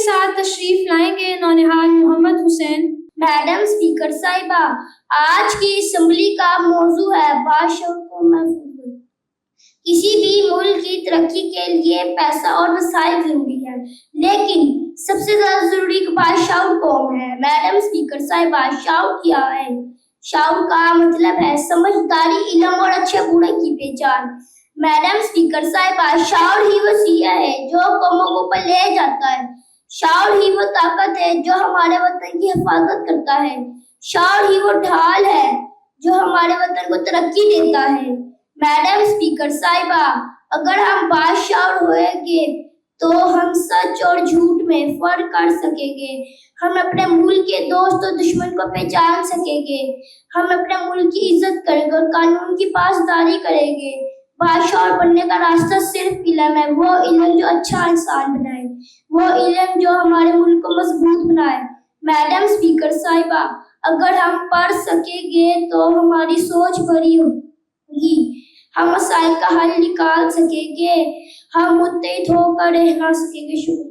ساتھ تشریف لائیں گے نونہال محمد حسین۔ میڈم اسپیکر صاحبہ، آج کی اسمبلی کا موضوع ہے باشعور قوم محفوظ ملک۔ کسی بھی ملک کی ترقی کے لیے پیسہ اور وسائل ضروری ہے، لیکن سب سے زیادہ ضروری باشعور قوم ہے۔ میڈم اسپیکر صاحبہ، شعور کیا ہے؟ شعور کا مطلب ہے سمجھداری، علم اور اچھے برے کی پہچان۔ میڈم اسپیکر صاحبہ، شعور ہی وہ سیاہ ہے جو قوموں کو اوپر لے جاتا ہے۔ شعور ہی وہ طاقت ہے جو ہمارے وطن کی حفاظت کرتا ہے۔ شعور ہی وہ ڈھال ہے جو ہمارے وطن کو ترقی دیتا ہے۔ میڈم اسپیکر صاحبہ، اگر ہم باشعور ہوئیں گے تو ہم سچ اور جھوٹ میں فرق کر سکیں گے، ہم اپنے ملک کے دوست اور دشمن کو پہچان سکیں گے، ہم اپنے ملک کی عزت کریں گے اور قانون کی پاسداری کریں گے۔ باشعور بننے کا راستہ صرف علم ہے، وہ علم جو اچھا انسان بنائے، وہ علم جو ہمارے ملک کو مضبوط بنائے۔ میڈم اسپیکر صاحبہ، اگر ہم پڑھ سکیں گے تو ہماری سوچ بڑی ہوگی، ہم مسائل کا حل نکال سکیں گے، ہم متحد ہو کر رہ سکیں گے۔ شکریہ۔